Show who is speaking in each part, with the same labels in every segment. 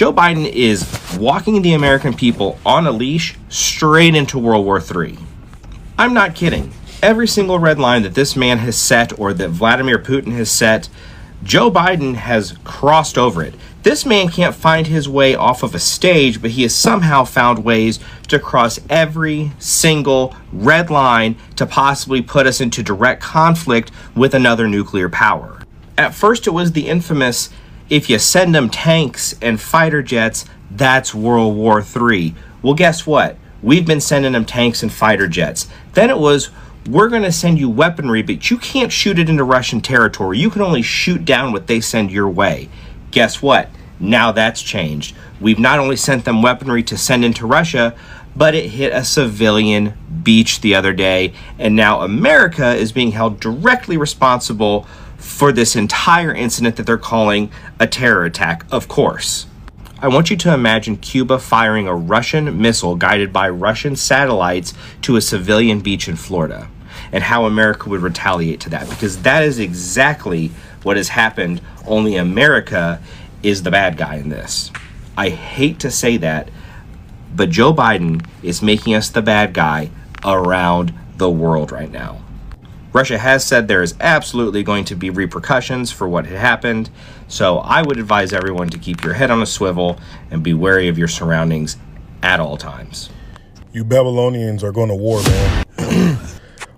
Speaker 1: Joe Biden is walking the American people on a leash straight into World War III. I'm not kidding. Every single red line that this man has set, or that Vladimir Putin has set, Joe Biden has crossed over it. This man can't find his way off of a stage, but he has somehow found ways to cross every single red line to possibly put us into direct conflict with another nuclear power. At first, it was the infamous, if you send them tanks and fighter jets, that's World War III. Well, guess what? We've been sending them tanks and fighter jets. Then it was, we're going to send you weaponry, but you can't shoot it into Russian territory. You can only shoot down what they send your way. Guess what? Now that's changed. We've not only sent them weaponry to send into Russia, but it hit a civilian beach the other day. And now America is being held directly responsible for this entire incident that they're calling a terror attack, of course. I want you to imagine Cuba firing a Russian missile guided by Russian satellites to a civilian beach in Florida, and how America would retaliate to that, because that is exactly what has happened, only America is the bad guy in this. I hate to say that, but Joe Biden is making us the bad guy around the world right now. Russia has said there is absolutely going to be repercussions for what had happened, so I would advise everyone to keep your head on a swivel and be wary of your surroundings at all times.
Speaker 2: You Babylonians are going to war, man.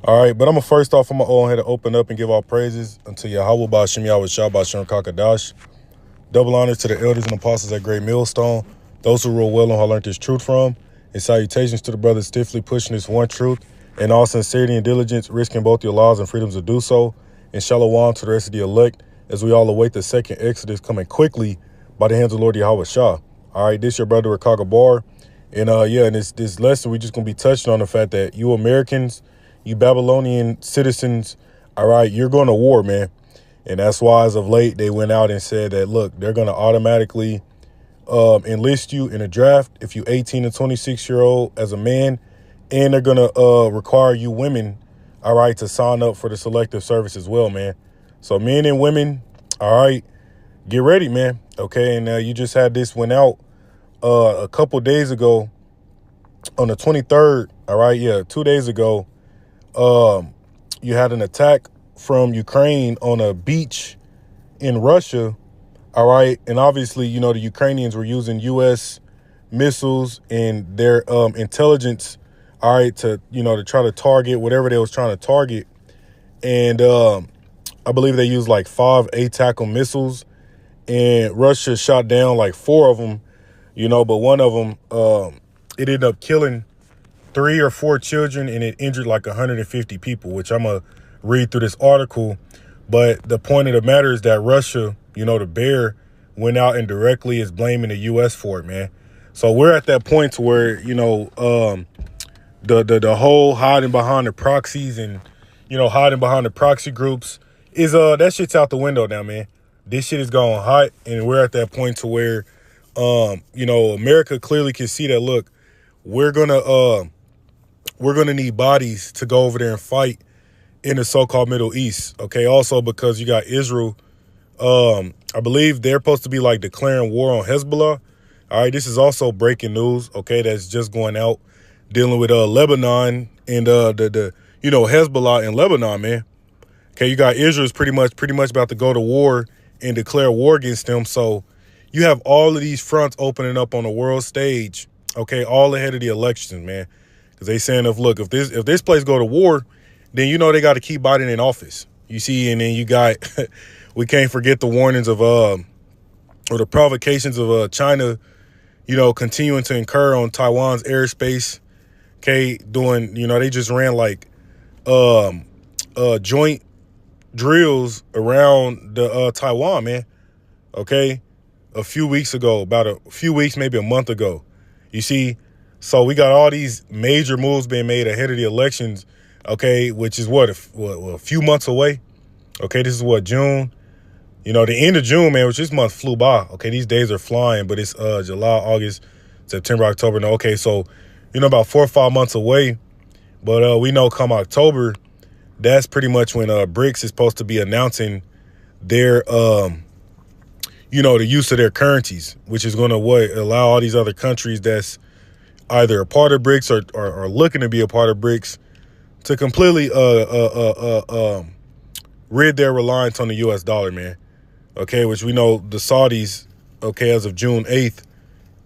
Speaker 2: All right, but I'm going to first off, I'm going to go ahead and open up and give all praises unto Yahweh Ba'Shem Yahweh Shah Ba'Shem Kakadash. Double honors to the elders and apostles at Great Millstone, those who rule well and who learned this truth from, and salutations to the brothers stiffly pushing this one truth in all sincerity and diligence, risking both your lives and freedoms to do so, and shalom to the rest of the elect as we all await the second Exodus coming quickly by the hands of Lord Yahweh Shah. All right, this your brother Rikaga Bar, and in this lesson we're just gonna be touching on the fact that you Americans, you Babylonian citizens, all right, you're going to war, man. And that's why as of late they went out and said that, look, they're going to automatically enlist you in a draft if you 18 to 26-year-old as a man, and they're going to require you women, all right, to sign up for the selective service as well, man. So men and women, all right, get ready, man. Okay, and you just had this went out a couple days ago on the 23rd, all right, 2 days ago. You had an attack from Ukraine on a beach in Russia, all right? And obviously, you know, the Ukrainians were using U.S. missiles and their intelligence, all right, to, you know, to try to target whatever they was trying to target. And I believe they used like 5 ATACMS missiles, and Russia shot down like 4 of them, you know, but one of them, it ended up killing 3 or 4 children, and it injured like 150 people, which I'm going to read through this article. But the point of the matter is that Russia, you know, the bear, went out and directly is blaming the U.S. for it, man. So we're at that point to where, you know, the whole hiding behind the proxies and, you know, hiding behind the proxy groups is that shit's out the window now, man. This shit is going hot, and we're at that point to where, you know, America clearly can see that, look, we're gonna need bodies to go over there and fight in the so-called Middle East. Okay. Also, because you got Israel, I believe they're supposed to be like declaring war on Hezbollah. All right. This is also breaking news. Okay. That's just going out dealing with Lebanon and the you know, Hezbollah in Lebanon, man. Okay. You got Israel's pretty much about to go to war and declare war against them. So you have all of these fronts opening up on the world stage. Okay. All ahead of the elections, man. Because they saying, if this place go to war, then, you know, they got to keep Biden in office. You see, and then you got, we can't forget the warnings of, or the provocations of China, you know, continuing to incur on Taiwan's airspace. Okay, doing, you know, they just ran like joint drills around the Taiwan, man. Okay, a few weeks ago, about a few weeks, maybe a month ago. You see, so we got all these major moves being made ahead of the elections. Okay, which is what, a few months away. Okay, this is what, June. You know, the end of June, man, which this month flew by. Okay, these days are flying, but it's July, August, September, October. No, okay, so, you know, about 4 or 5 months away. But we know come October, that's pretty much when BRICS is supposed to be announcing their, the use of their currencies, which is going to allow all these other countries that's either a part of BRICS or looking to be a part of BRICS to completely rid their reliance on the U.S. dollar, man. Okay, which we know the Saudis, okay, as of June 8th,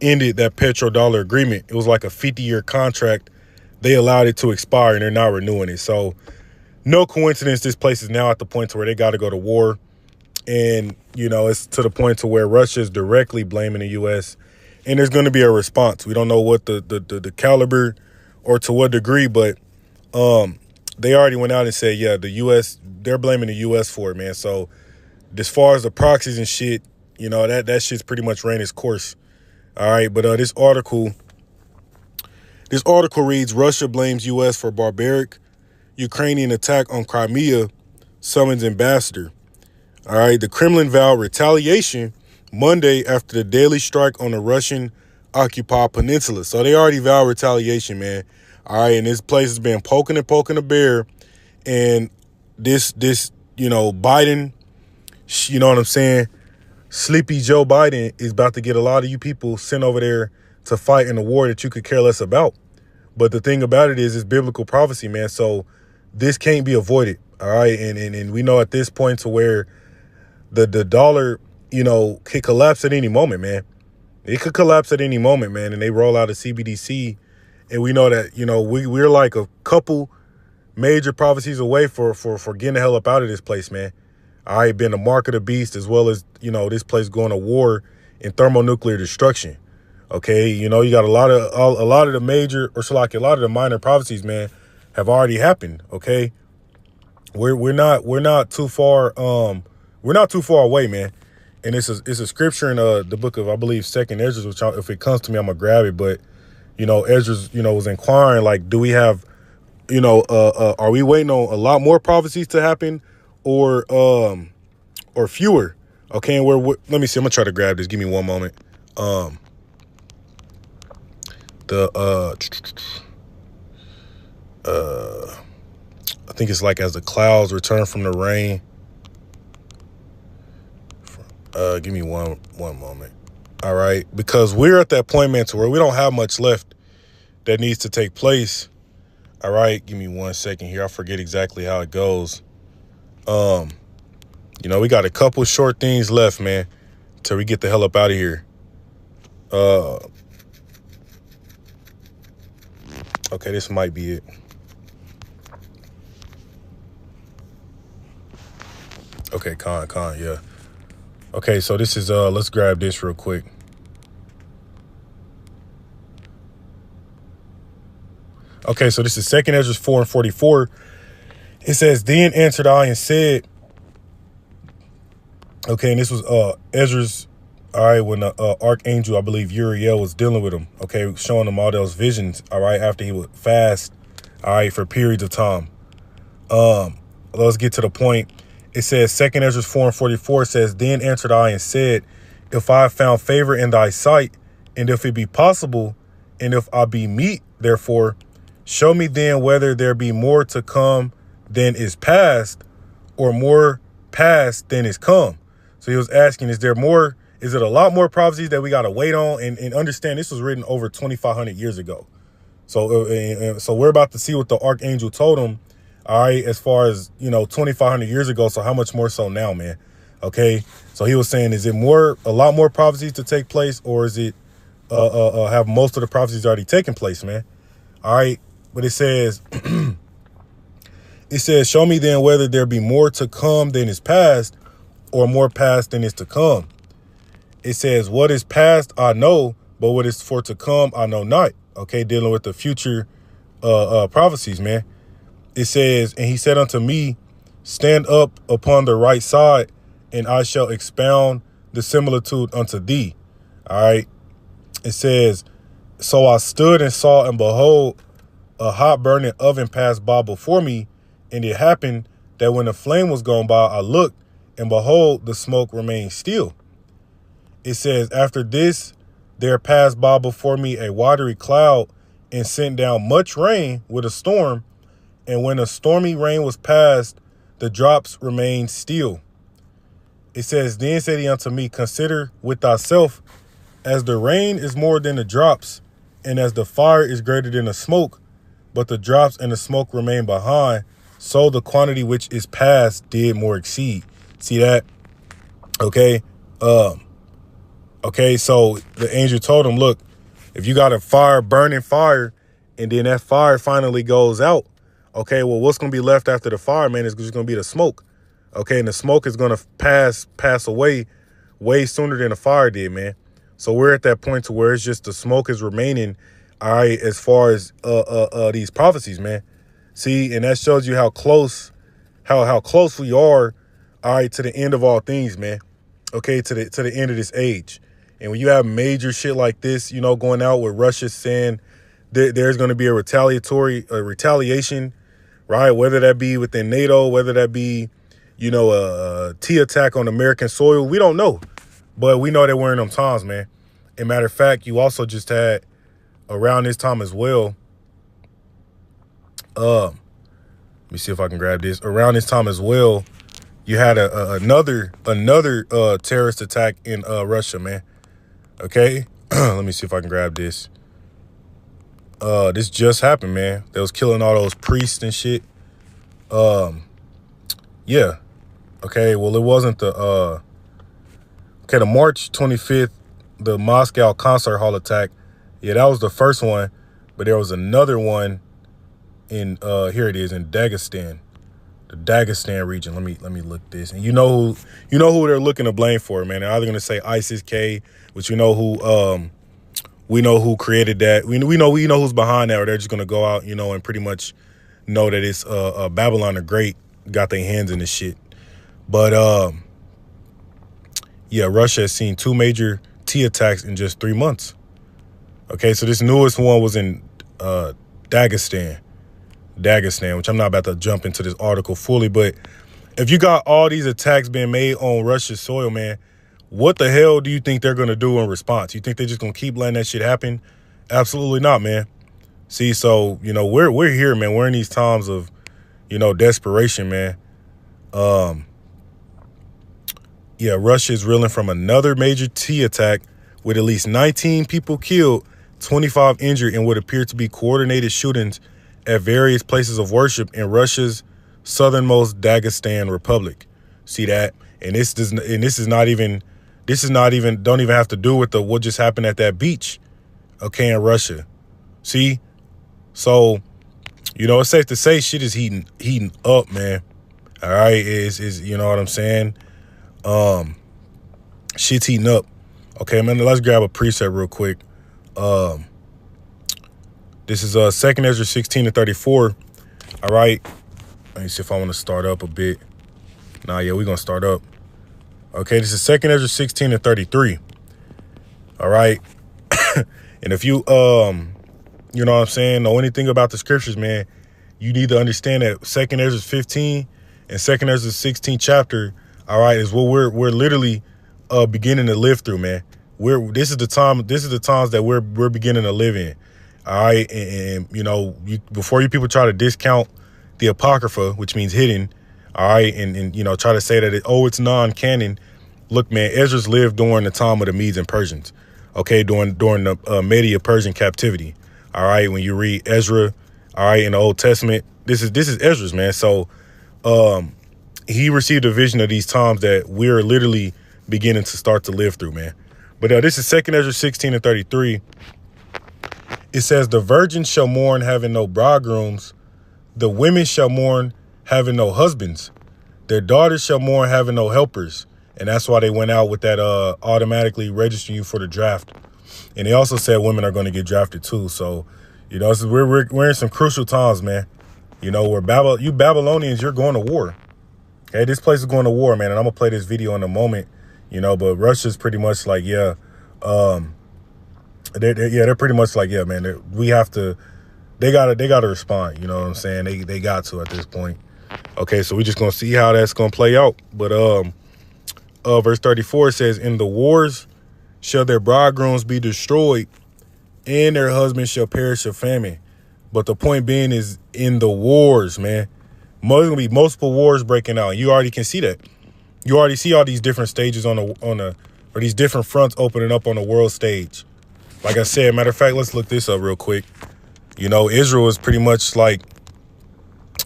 Speaker 2: ended that petrodollar agreement. It was like a 50-year contract. They allowed it to expire, and they're not renewing it. So no coincidence this place is now at the point to where they got to go to war. And, it's to the point to where Russia is directly blaming the U.S., and there's going to be a response. We don't know what the caliber or to what degree, but they already went out and said, yeah, the U.S., they're blaming the U.S. for it, man. So as far as the proxies and shit, that shit's pretty much ran its course. All right, but this article reads, Russia blames U.S. for barbaric Ukrainian attack on Crimea, summons ambassador. All right, the Kremlin vowed retaliation Monday after the daily strike on the Russian-occupied peninsula. So they already vowed retaliation, man. All right, and this place has been poking a bear. And this Biden, you know what I'm saying, sleepy Joe Biden is about to get a lot of you people sent over there to fight in a war that you could care less about. But the thing about it is it's biblical prophecy, man. So this can't be avoided. All right, and we know at this point to where the dollar, could collapse at any moment, man. It could collapse at any moment, man. And they roll out a CBDC. And we know that, we're like a couple major prophecies away for getting the hell up out of this place, man. All right, being the mark of the beast, as well as, this place going to war and thermonuclear destruction. Okay, you got a lot of the major, or so like a lot of the minor prophecies, man, have already happened. Okay, we're not too far away, man. And it's a scripture in the book of, I believe, Second Ezra, which if it comes to me, I'm gonna grab it. But Ezra, was inquiring, like, do we have, are we waiting on a lot more prophecies to happen, or fewer? Okay, and let me see. I'm gonna try to grab this. Give me one moment. I think it's like as the clouds return from the rain. Give me one moment. All right, because we're at that point, man, to where we don't have much left that needs to take place. All right, give me 1 second here. I forget exactly how it goes. We got a couple short things left, man, till we get the hell up out of here. Okay, this might be it. Okay, yeah. Okay, so this is, let's grab this real quick. Okay, so this is 2 Ezra 4:44. It says, then answered I and said, okay, and this was Ezra's, all right, when the archangel, I believe Uriel, was dealing with him, okay, showing him all those visions, all right, after he would fast, all right, for periods of time. Let's get to the point. It says, 2 Ezra 4:44 says, then answered I and said, if I have found favor in thy sight, and if it be possible, and if I be meet, therefore, show me then whether there be more to come than is past, or more past than is come. So he was asking, is it a lot more prophecies that we got to wait on? And understand, this was written over 2,500 years ago. So we're about to see what the archangel told him, all right, as far as, 2,500 years ago. So how much more so now, man? Okay. So he was saying, is it a lot more prophecies to take place, or is it have most of the prophecies already taken place, man? All right. But it says, show me then whether there be more to come than is past, or more past than is to come. It says, what is past, I know, but what is for to come, I know not. Okay, dealing with the future prophecies, man. It says, and he said unto me, stand up upon the right side, and I shall expound the similitude unto thee. All right. It says, so I stood and saw, and behold, a hot burning oven passed by before me. And it happened that when the flame was gone by, I looked, and behold, the smoke remained still. It says, after this, there passed by before me a watery cloud, and sent down much rain with a storm. And when the stormy rain was past, the drops remained still. It says, then said he unto me, consider with thyself, as the rain is more than the drops, and as the fire is greater than the smoke, but the drops and the smoke remain behind, so the quantity which is past did more exceed. See that? Okay. Okay, so the angel told him, look, if you got a fire, burning fire, and then that fire finally goes out, okay, well, what's going to be left after the fire, man, is just going to be the smoke. Okay, and the smoke is going to pass away way sooner than the fire did, man. So we're at that point to where it's just the smoke is remaining, all right, as far as these prophecies, man. See, and that shows you how close we are, all right, to the end of all things, man. Okay, to the end of this age. And when you have major shit like this, you know, going out with Russia saying there's going to be a retaliation, right? Whether that be within NATO, whether that be, you know, a T attack on American soil, we don't know. But we know that we're in them times, man. And matter of fact, you also just had around this time as well. Let me see if I can grab this. Around this time as well, you had another terrorist attack in Russia, man. Okay, let me see if I can grab this. This just happened, man. They was killing all those priests and shit. Yeah. Okay, well, it wasn't the March 25th, the Moscow concert hall attack. Yeah, that was the first one, but there was another one in here it is in Dagestan, the Dagestan region. Let me look this, and you know who they're looking to blame for, man. They're either gonna say ISIS-K, which we know who created that. We know who's behind that, or they're just gonna go out, you know, and pretty much know that it's Babylon the Great got their hands in this shit. But yeah, Russia has seen 2 major T attacks in just 3 months. Okay, so this newest one was in Dagestan, which I'm not about to jump into this article fully, but if you got all these attacks being made on Russia's soil, man, what the hell do you think they're going to do in response? You think they're just going to keep letting that shit happen? Absolutely not, man. See, so, you know, we're here, man. We're in these times of, you know, desperation, man. Yeah, Russia is reeling from another major T attack with at least 19 people killed, 25 injured in what appear to be coordinated shootings at various places of worship in Russia's southernmost Dagestan Republic. See that? And this is not even don't even have to do with what just happened at that beach, okay, in Russia. See? So, you know, it's safe to say shit is heating up, man. All right, is you know what I'm saying? Shit's heating up. Okay, man, let's grab a preset real quick. This is 2nd Ezra 16-34. All right. Let me see if I want to start up a bit. Nah, yeah, we're gonna start up. Okay, this is 2nd Ezra 16-33. All right. And if you you know what I'm saying, know anything about the scriptures, man, you need to understand that 2nd Ezra 15 and 2nd Ezra 16 chapter, all right, is what we're literally beginning to live through, man. This is the times that we're beginning to live in. All right, and you know, before you people try to discount the Apocrypha, which means hidden, all right, and you know, try to say that it's non-canon. Look, man, Ezra's lived during the time of the Medes and Persians, okay, during the Media-Persian captivity. All right, when you read Ezra, all right, in the Old Testament, this is Ezra's, man. So he received a vision of these times that we're literally beginning to start to live through, man. But this is 2nd Ezra 16-33. It says, the virgins shall mourn having no bridegrooms. The women shall mourn having no husbands. Their daughters shall mourn having no helpers. And that's why they went out with that automatically registering you for the draft. And they also said women are going to get drafted too. So, you know, we're in some crucial times, man. You know, you Babylonians, you're going to war. Okay, this place is going to war, man. And I'm going to play this video in a moment, you know, but Russia's pretty much like, yeah, they're pretty much like, yeah, man, they gotta respond. You know what I'm saying? They got to at this point. Okay, so we're just gonna see how that's gonna play out. But verse 34 says, in the wars shall their bridegrooms be destroyed, and their husbands shall perish of famine. But the point being is, in the wars, man, there's gonna be multiple wars breaking out. You already can see that. You already see all these different stages or these different fronts opening up on the world stage. Like I said, matter of fact, let's look this up real quick. Israel is pretty much like,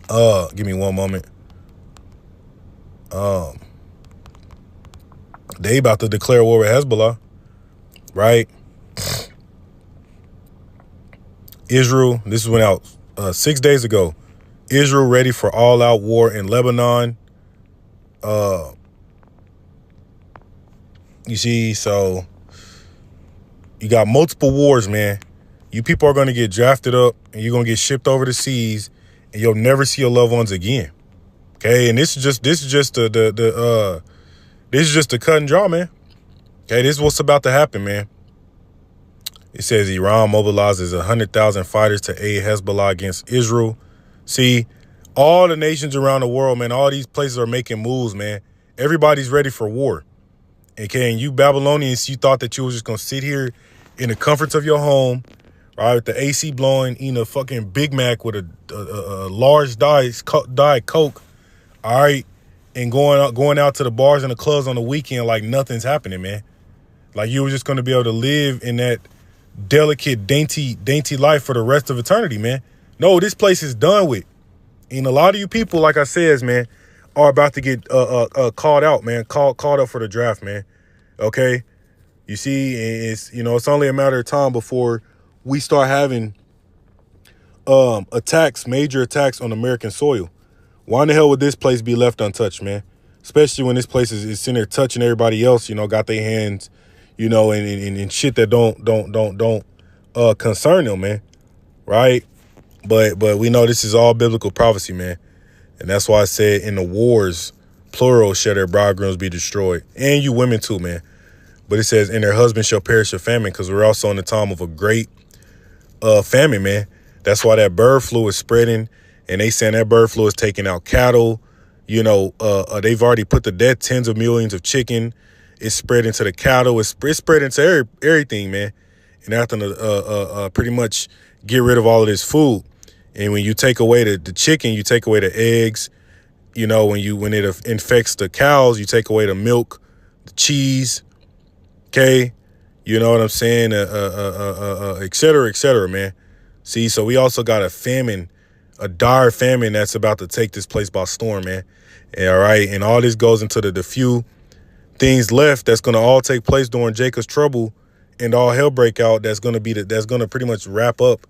Speaker 2: give me one moment. They about to declare war with Hezbollah, right? Israel, this went out 6 days ago. Israel ready for all-out war in Lebanon. You see, so you got multiple wars, man. You people are going to get drafted up and you're going to get shipped over the seas and you'll never see your loved ones again. Okay, and this is just the cut and draw, man. Okay, this is what's about to happen, man. It says Iran mobilizes 100,000 fighters to aid Hezbollah against Israel. See, all the nations around the world, man, all these places are making moves, man. Everybody's ready for war. Okay, and you Babylonians, you thought that you was just going to sit here in the comforts of your home, right, with the AC blowing, eating a fucking Big Mac with a large Diet Coke, all right, and going out to the bars and the clubs on the weekend like nothing's happening, man. Like you were just going to be able to live in that delicate, dainty life for the rest of eternity, man. No, this place is done with. And a lot of you people, like I says, man, are about to get called out, man, called up for the draft, man. Okay, you see, it's only a matter of time before we start having major attacks on American soil. Why in the hell would this place be left untouched, man? Especially when this place is sitting there touching everybody else, got their hands, in shit that don't concern them, man. Right? But we know this is all biblical prophecy, man. And that's why I said in the wars, plural, shall their bridegrooms be destroyed. And you women too, man. But it says, and their husbands shall perish of famine, because we're also in the time of a great famine, man. That's why that bird flu is spreading. And they saying that bird flu is taking out cattle. They've already put to death tens of millions of chicken. It's spreading to the cattle. It's spreading to everything, man. And after pretty much get rid of all of this food. And when you take away the chicken, you take away the eggs. When it infects the cows, you take away the milk, the cheese. Okay, you know what I'm saying? Et cetera, man. See, so we also got a dire famine that's about to take this place by storm, man. All right, and all this goes into the few things left that's going to all take place during Jacob's trouble, and all hell break out. That's going to pretty much wrap up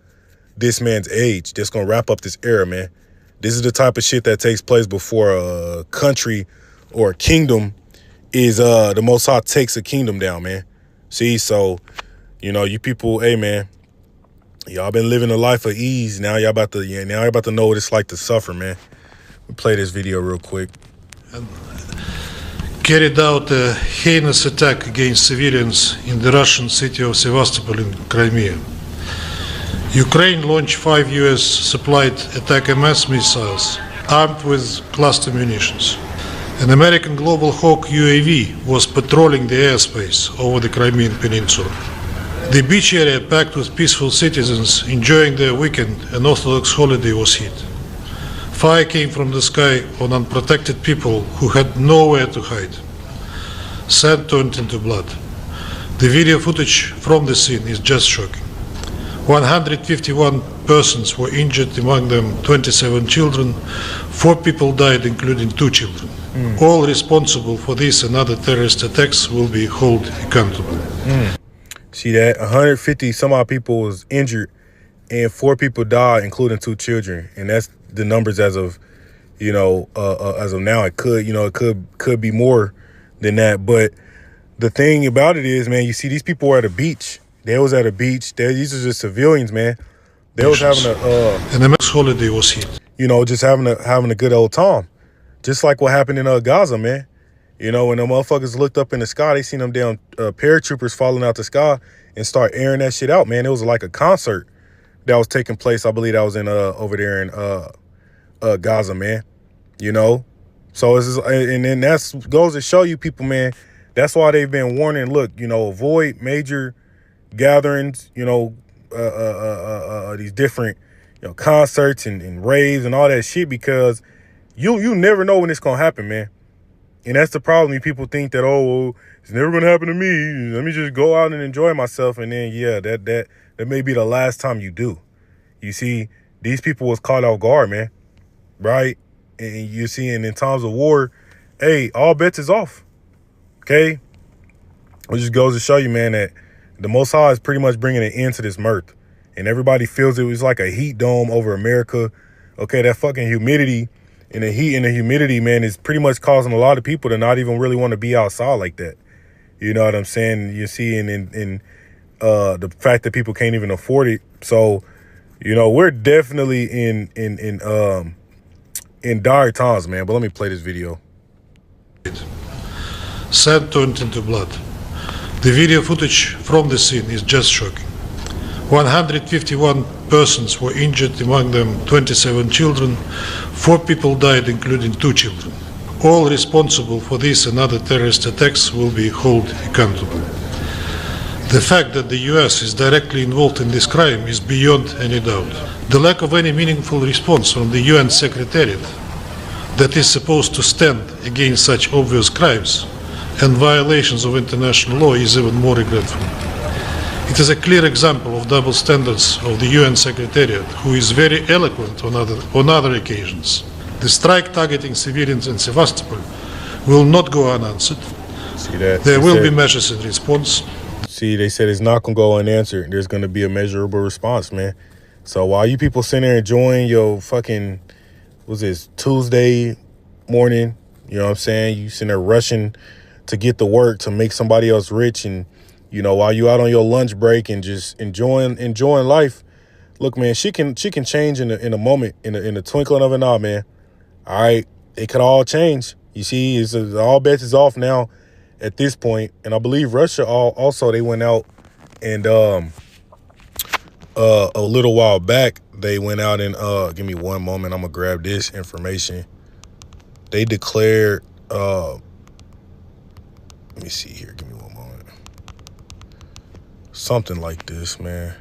Speaker 2: this man's age. That's going to wrap up this era, man. This is the type of shit that takes place before a country or a kingdom is the Most High takes a kingdom down, man. See, so, you people, hey, man, y'all been living a life of ease. Now y'all about to know what it's like to suffer, man. We'll play this video real quick.
Speaker 3: Carried out a heinous attack against civilians in the Russian city of Sevastopol in Crimea. Ukraine launched 5 US supplied ATACMS missiles armed with cluster munitions. An American Global Hawk UAV was patrolling the airspace over the Crimean Peninsula. The beach area, packed with peaceful citizens enjoying their weekend, an Orthodox holiday, was hit. Fire came from the sky on unprotected people who had nowhere to hide. Sand turned into blood. The video footage from the scene is just shocking. 151 persons were injured, among them 27 children. 4 people died, including 2 children. All responsible for this and other terrorist attacks will be held accountable.
Speaker 2: See that? 150 some odd people was injured and 4 people died, including 2 children. And that's the numbers as of, as of now. It could be more than that. But the thing about it is, man, you see these people were at a beach. They was at a beach. These are just civilians, man. They was having
Speaker 3: and the next holiday was hit.
Speaker 2: Just having a good old time. Just like what happened in Gaza, man. When the motherfuckers looked up in the sky, they seen them damn paratroopers falling out the sky and start airing that shit out, man. It was like a concert that was taking place. I believe that was in over there in Gaza, man. So it's just, and then that's goes to show you people, man. That's why they've been warning. Look, avoid major gatherings. These different concerts and raves and all that shit, because you never know when it's gonna happen, man. And that's the problem. People think that, oh, well, it's never going to happen to me. Let me just go out and enjoy myself. And then, yeah, that may be the last time you do. You see, these people was caught off guard, man. Right? And you see, and in times of war, hey, all bets is off. Okay? It just goes to show you, man, that the Most High is pretty much bringing an end to this mirth. And everybody feels it was like a heat dome over America. Okay, that fucking humidity and the heat and the humidity, man, is pretty much causing a lot of people to not even really want to be outside like that. You know what I'm saying? You see in the fact that people can't even afford it. So, you know, we're definitely in dire times, man. But let me play this video.
Speaker 3: Sand turned into blood. The video footage from the scene is just shocking. 151 persons were injured, among them 27 children. 4 people died, including 2 children. All responsible for this and other terrorist attacks will be held accountable. The fact that the US is directly involved in this crime is beyond any doubt. The lack of any meaningful response from the UN Secretariat that is supposed to stand against such obvious crimes and violations of international law is even more regretful. It is a clear example of double standards of the UN Secretariat, who is very eloquent on other occasions. The strike targeting civilians in Sevastopol will not go unanswered.
Speaker 2: See that?
Speaker 3: There will be measures in response.
Speaker 2: See, they said it's not going to go unanswered. There's going to be a measurable response, man. So while you people sitting there enjoying your fucking, what's this, Tuesday morning, you know what I'm saying? You sitting there rushing to get to work to make somebody else rich, and you know, while you out on your lunch break and just enjoying life. Look, man, she can change in a moment, in the twinkling of an eye, man. All right, it could all change. You see, all bets is off now at this point. And I believe Russia also, they went out and a little while back, they went out and give me one moment, I'm gonna grab this information. They declared let me see here, give me one moment. Something like this, man.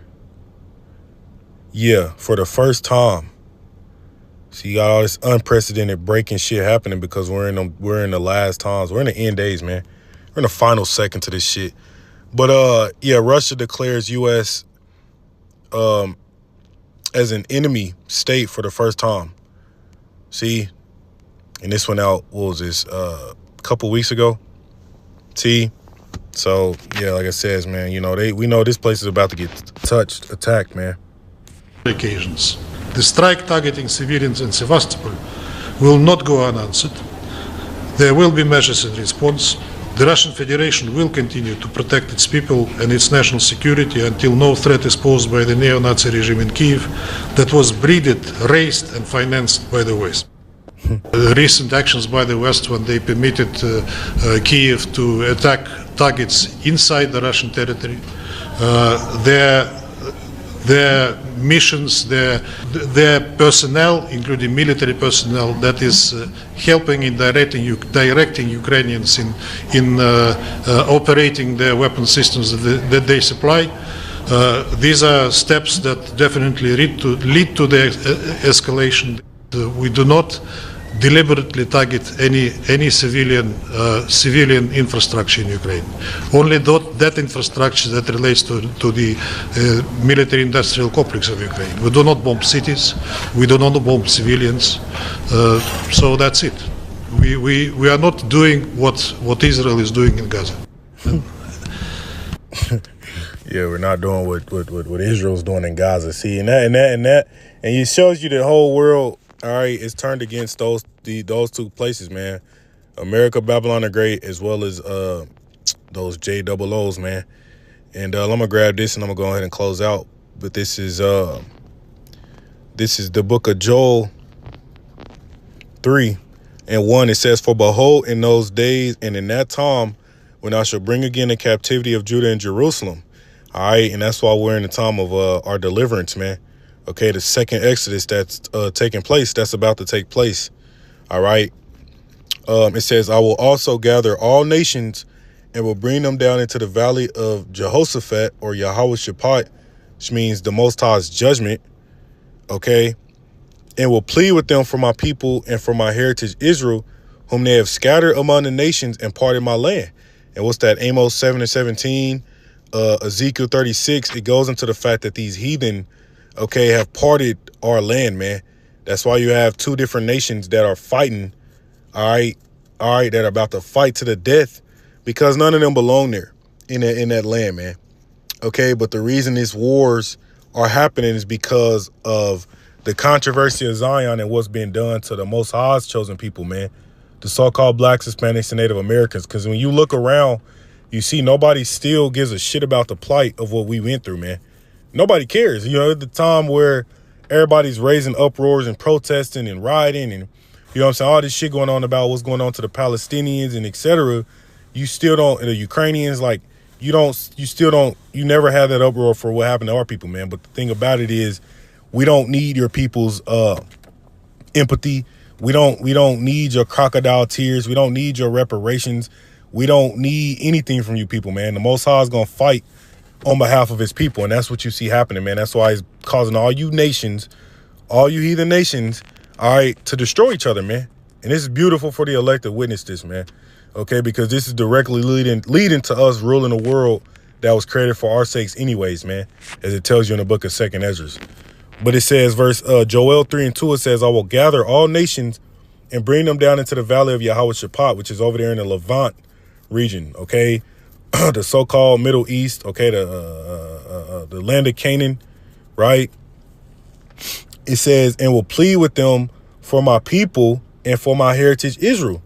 Speaker 2: Yeah, for the first time. So you got all this unprecedented breaking shit happening because we're in the last times. We're in the end days, man. We're in the final second to this shit. But yeah, Russia declares US as an enemy state for the first time. See? And this went out, what was this, a couple weeks ago? See? So, yeah, like I said, man, you know, we know this place is about to get attacked, man.
Speaker 3: Occasions. The strike targeting civilians in Sevastopol will not go unanswered. There will be measures in response. The Russian Federation will continue to protect its people and its national security until no threat is posed by the neo-Nazi regime in Kiev that was breeded, raised and financed by the West. Recent actions by the West when they permitted Kiev to attack targets inside the Russian territory, their missions, their personnel, including military personnel, that is helping in directing Ukrainians in operating their weapon systems that they supply. These are steps that definitely lead to the escalation. We do not deliberately target any civilian infrastructure in Ukraine. Only that infrastructure that relates to the military-industrial complex of Ukraine. We do not bomb cities. We do not bomb civilians. So that's it. We are not doing what Israel is doing in Gaza.
Speaker 2: Yeah, we're not doing what Israel's doing in Gaza. See, and it shows you the whole world. All right, it's turned against those two places, man. America, Babylon the Great, as well as those JOOs, man. And I'm gonna grab this and I'm gonna go ahead and close out. But this is the book of Joel 3:1. It says, "For behold, in those days and in that time, when I shall bring again the captivity of Judah and Jerusalem." All right, and that's why we're in the time of our deliverance, man. Okay, the second Exodus that's taking place, that's about to take place. All right. It says, "I will also gather all nations and will bring them down into the valley of Jehoshaphat," or Yahweh Shaphat, which means the Most High's judgment. Okay. "And will plead with them for my people and for my heritage Israel, whom they have scattered among the nations and parted my land. And what's that? Amos 7:17, Ezekiel 36. It goes into the fact that these heathen, okay, have parted our land, man. That's why you have two different nations that are fighting, all right, that are about to fight to the death, because none of them belong there in that land, man. Okay, but the reason these wars are happening is because of the controversy of Zion and what's being done to the Most High's chosen people, man. The so-called blacks, Hispanics, and Native Americans. Because when you look around, you see nobody still gives a shit about the plight of what we went through, man. Nobody cares. You know, at the time where everybody's raising uproars and protesting and rioting and, you know what I'm saying, all this shit going on about what's going on to the Palestinians and etc. You still don't, the Ukrainians, like, you never had that uproar for what happened to our people, man. But the thing about it is, we don't need your people's empathy. We don't need your crocodile tears. We don't need your reparations. We don't need anything from you people, man. The Most High is going to fight on behalf of his people. And that's what you see happening, man. That's why he's causing all you nations, all you heathen nations, all right, to destroy each other, man. And this is beautiful for the elect to witness this, man. Okay, because this is directly leading to us ruling a world that was created for our sakes anyways, man, as it tells you in the book of 2nd Ezra. But it says, Joel 3:2, it says, I will gather all nations and bring them down into the valley of Yahweh Shaphat, which is over there in the Levant region, okay? The so-called Middle East, okay, the land of Canaan, right? It says, and will plead with them for my people and for my heritage Israel,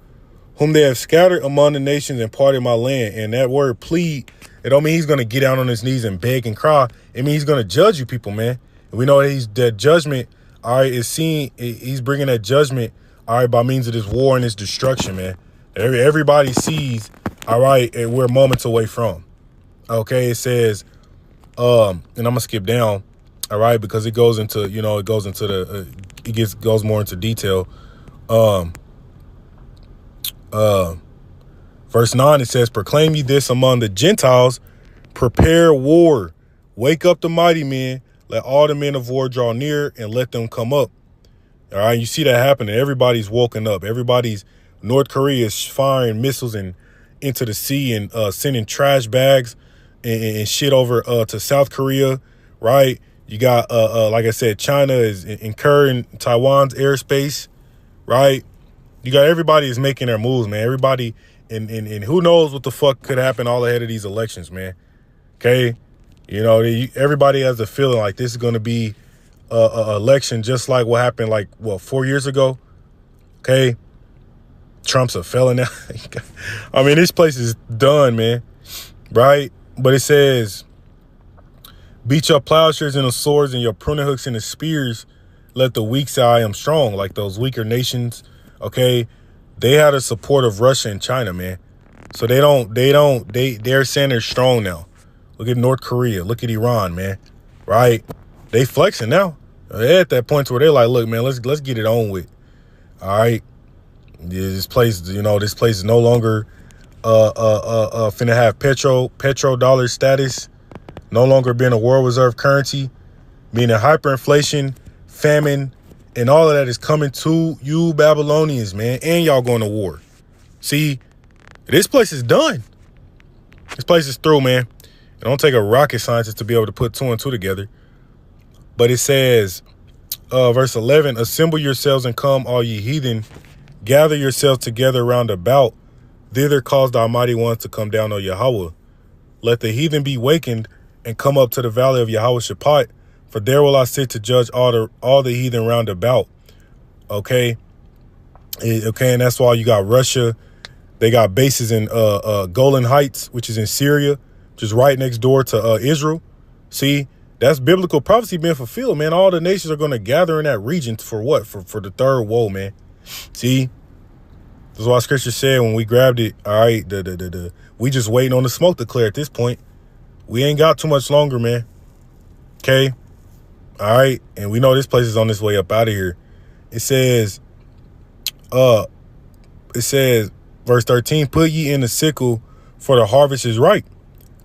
Speaker 2: whom they have scattered among the nations and parted my land. And that word plead, it don't mean he's going to get down on his knees and beg and cry. It means he's going to judge you people, man. And we know that judgment, all right, is seen. He's bringing that judgment, all right, by means of this war and this destruction, man. Everybody sees, all right, and we're moments away from. Okay, it says, and I'm going to skip down, all right, because it goes into, you know, goes more into detail. Verse 9, it says, proclaim ye this among the Gentiles, prepare war, wake up the mighty men, let all the men of war draw near and let them come up. All right, you see that happening. Everybody's woken up. North Korea is firing missiles into the sea and sending trash bags and shit over to South Korea, right? You got, like I said, China is incurring Taiwan's airspace, right? You got everybody is making their moves, man. Everybody, and who knows what the fuck could happen all ahead of these elections, man. Okay, you know, everybody has a feeling like this is going to be a election just like what happened, 4 years ago. Okay, Trump's a felon now. I mean, this place is done, man. Right, but it says, beat your plowshares and the swords and your pruning hooks and the spears. Let the weak say I am strong. Like those weaker nations. Okay, they had the support of Russia and China, man. So they're saying they're strong now. Look at North Korea. Look at Iran, man. Right? They flexing now. They're at that point where they're like, look, man, let's get it on with. All right. This place, you know, is no longer finna have petrodollar status. No longer being a world reserve currency. Meaning hyperinflation, famine, and all of that is coming to you Babylonians, man. And y'all going to war. See, this place is done. This place is through, man. It don't take a rocket scientist to be able to put 2 and 2 together. But it says, verse 11, assemble yourselves and come, all ye heathen. Gather yourselves together round about. Thither cause the Almighty One to come down, O Yahweh. Let the heathen be wakened and come up to the valley of Yahweh Shaphat. For there will I sit to judge all the heathen round about. Okay. Okay, and that's why you got Russia. They got bases in Golan Heights, which is in Syria, just right next door to Israel. See, that's biblical prophecy being fulfilled, man. All the nations are going to gather in that region for what? For the third woe, man. See, this is why Scripture said when we grabbed it, all right, we just waiting on the smoke to clear at this point. We ain't got too much longer, man. Okay. All right. And we know this place is on its way up out of here. It says, verse 13, put ye in the sickle, for the harvest is ripe.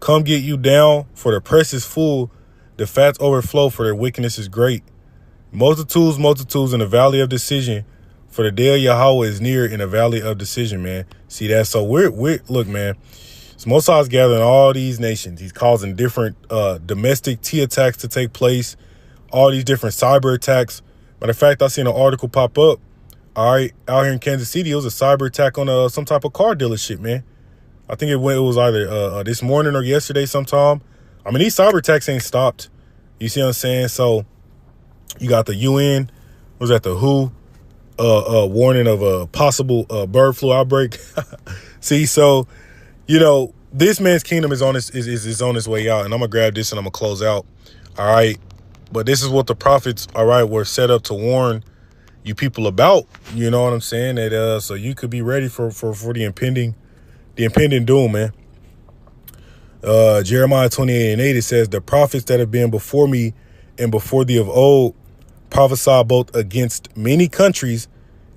Speaker 2: Come get you down, for the press is full. The fats overflow, for their wickedness is great. Multitudes in the valley of decision, For the day of Yahweh is near in a valley of decision, man. See that? So we're look, man. So Most High's gathering all these nations. He's causing different domestic T attacks to take place, all these different cyber attacks. Matter of fact, I seen an article pop up. All right, out here in Kansas City, it was a cyber attack on some type of car dealership, man. I think it was either this morning or yesterday sometime. I mean, these cyber attacks ain't stopped. You see what I'm saying? So you got the UN, was that the WHO, warning of a possible bird flu outbreak. See, so, you know, this man's kingdom is on its way out, and I'm gonna grab this and I'm gonna close out. All right, but this is what the prophets, all right, were set up to warn you people about. You know what I'm saying? That so you could be ready for the impending doom, man. Jeremiah 28:8, it says, the prophets that have been before me and before thee of old prophesy both against many countries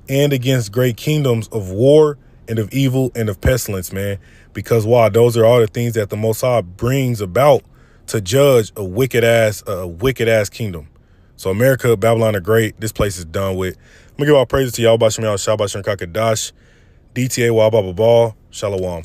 Speaker 2: and against great kingdoms of war and of evil and of pestilence, man. Because why? Those are all the things that the Most High brings about to judge a wicked ass kingdom. So America, Babylon are great. This place is done with. I'm gonna give all praises to Yahweh Shem Yahweh Shabbat Shem Kakadash, DTA Wababa Ball, Shalom.